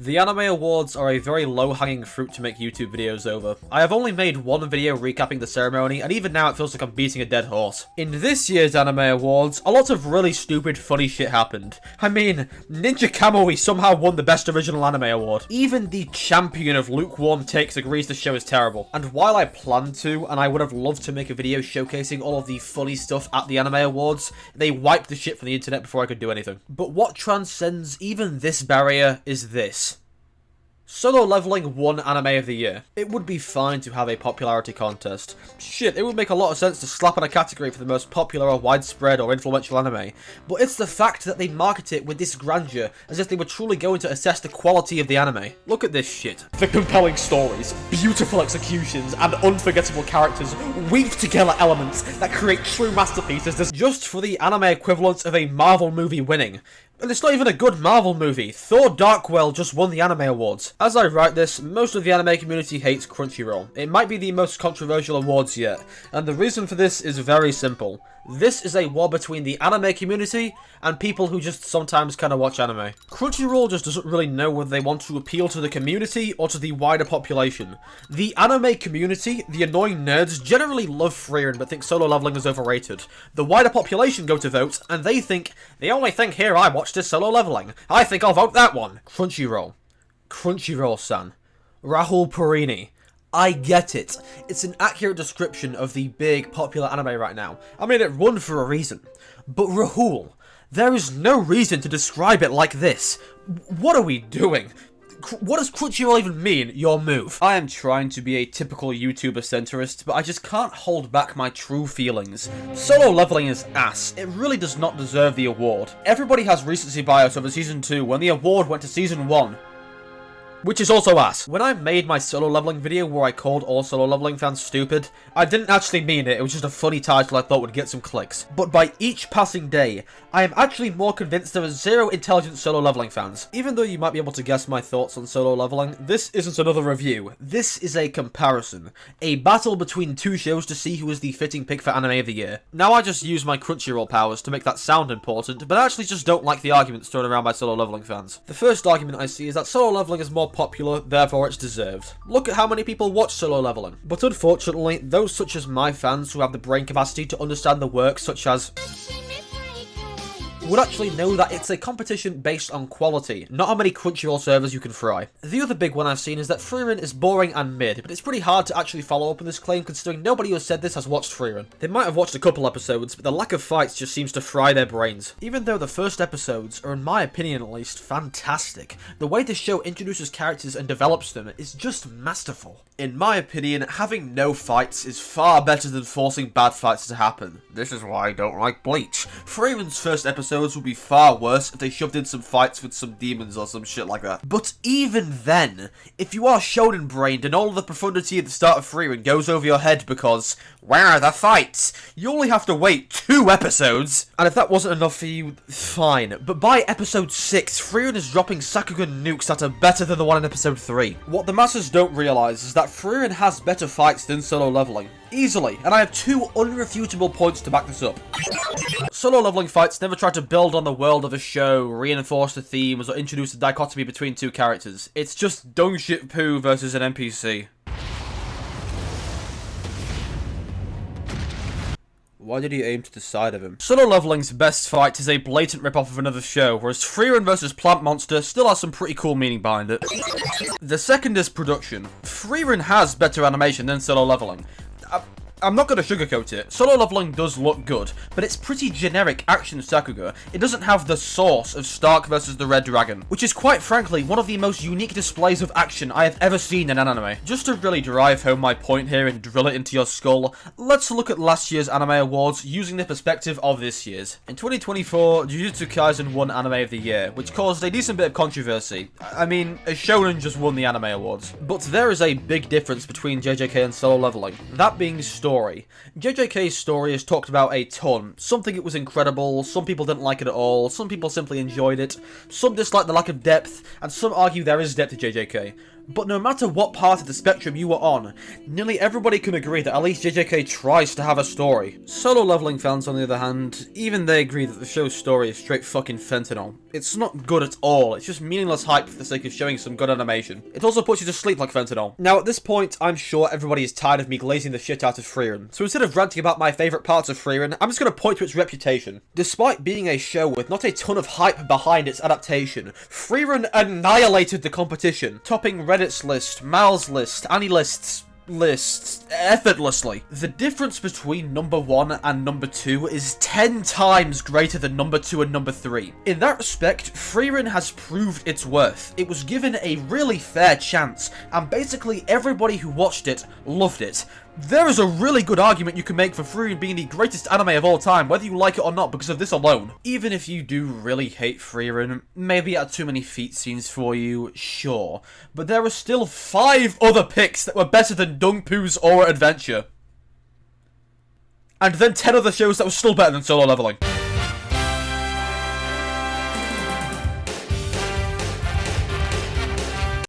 The Anime Awards are a very low-hanging fruit to make YouTube videos over. I have only made one video recapping the ceremony, and even now it feels like I'm beating a dead horse. In this year's Anime Awards, a lot of really stupid, funny shit happened. I mean, Ninja Kamui somehow won the Best Original Anime Award. Even the champion of lukewarm takes agrees the show is terrible. And while I planned to, and I would have loved to make a video showcasing all of the funny stuff at the Anime Awards, they wiped the shit from the internet before I could do anything. But what transcends even this barrier is this. Solo Leveling won Anime of the Year. It would be fine to have a popularity contest. Shit, it would make a lot of sense to slap on a category for the most popular or widespread or influential anime. But it's the fact that they market it with this grandeur, as if they were truly going to assess the quality of the anime. Look at this shit. The compelling stories, beautiful executions, and unforgettable characters weave together elements that create true masterpieces just for the anime equivalent of a Marvel movie winning. And it's not even a good Marvel movie. Thor: Dark World just won the Anime Awards. As I write this, most of the anime community hates Crunchyroll. It might be the most controversial awards yet, and the reason for this is very simple. This is a war between the anime community and people who just sometimes kind of watch anime. Crunchyroll just doesn't really know whether they want to appeal to the community or to the wider population. The anime community, the annoying nerds, generally love Frieren but think Solo Leveling is overrated. The wider population go to vote, and they think, the only thing here I watched is Solo Leveling. I think I'll vote that one. Crunchyroll. Crunchyroll-san. Rahul Purini. I get it. It's an accurate description of the big, popular anime right now. I mean, it won for a reason. But Rahul, there is no reason to describe it like this. What are we doing? What does Crunchyroll even mean, your move? I am trying to be a typical YouTuber centrist, but I just can't hold back my true feelings. Solo Leveling is ass. It really does not deserve the award. Everybody has recency bias over Season 2 when the award went to Season 1. Which is also ass. When I made my Solo Leveling video where I called all Solo Leveling fans stupid, I didn't actually mean it, it was just a funny title I thought would get some clicks. But by each passing day, I am actually more convinced there are zero intelligent Solo Leveling fans. Even though you might be able to guess my thoughts on Solo Leveling, this isn't another review. This is a comparison. A battle between two shows to see who is the fitting pick for Anime of the Year. Now I just use my Crunchyroll powers to make that sound important, but I actually just don't like the arguments thrown around by Solo Leveling fans. The first argument I see is that Solo Leveling is more popular, therefore it's deserved. Look at how many people watch Solo Leveling. But unfortunately, those such as my fans who have the brain capacity to understand the work such as would actually know that it's a competition based on quality, not how many Crunchyroll servers you can fry. The other big one I've seen is that Frieren is boring and mid, but it's pretty hard to actually follow up on this claim considering nobody who has said this has watched Frieren. They might have watched a couple episodes, but the lack of fights just seems to fry their brains. Even though the first episodes are, in my opinion at least, fantastic, the way the show introduces characters and develops them is just masterful. In my opinion, having no fights is far better than forcing bad fights to happen. This is why I don't like Bleach. Frieren's first episodes would be far worse if they shoved in some fights with some demons or some shit like that. But even then, if you are shonen brained and all of the profundity at the start of Frieren goes over your head because, where are the fights? You only have to wait 2 episodes. And if that wasn't enough for you, fine. But by episode 6, Frieren is dropping Sakugan nukes that are better than the one in episode 3. What the masses don't realise is that Frieren has better fights than Solo Leveling. Easily, and I have 2 unrefutable points to back this up. Solo Leveling fights never try to build on the world of a show, reinforce the themes, or introduce a dichotomy between 2 characters. It's just Dong Shit Poo versus an NPC. Why did he aim to the side of him? Solo Leveling's best fight is a blatant ripoff of another show, whereas Frieren vs Plant Monster still has some pretty cool meaning behind it. The second is production. Frieren has better animation than Solo Leveling. I'm not going to sugarcoat it. Solo Leveling does look good, but it's pretty generic action Sakuga. It doesn't have the source of Stark vs the Red Dragon, which is quite frankly one of the most unique displays of action I have ever seen in an anime. Just to really drive home my point here and drill it into your skull, let's look at last year's Anime Awards using the perspective of this year's. In 2024, Jujutsu Kaisen won Anime of the Year, which caused a decent bit of controversy. I mean, a shonen just won the Anime Awards. But there is a big difference between JJK and Solo Leveling, that being story. JJK's story is talked about a ton. Some think it was incredible, some people didn't like it at all, some people simply enjoyed it, some dislike the lack of depth, and some argue there is depth to JJK. But no matter what part of the spectrum you were on, nearly everybody can agree that at least JJK tries to have a story. Solo Leveling fans, on the other hand, even they agree that the show's story is straight fucking fentanyl. It's not good at all, it's just meaningless hype for the sake of showing some good animation. It also puts you to sleep like fentanyl. Now at this point, I'm sure everybody is tired of me glazing the shit out of Frieren, so instead of ranting about my favourite parts of Frieren, I'm just going to point to its reputation. Despite being a show with not a ton of hype behind its adaptation, Frieren annihilated the competition, topping Reddit's list, Mal's list, AniList's lists effortlessly. The difference between number 1 and number 2 is 10 times greater than number 2 and number 3. In that respect, Frieren has proved its worth. It was given a really fair chance, and basically everybody who watched it loved it. There is a really good argument you can make for Frieren being the greatest anime of all time, whether you like it or not, because of this alone. Even if you do really hate Frieren, maybe it had too many feet scenes for you, sure. But there are still 5 other picks that were better than Dungpoo's Aura Adventure. And then 10 other shows that were still better than Solo Leveling.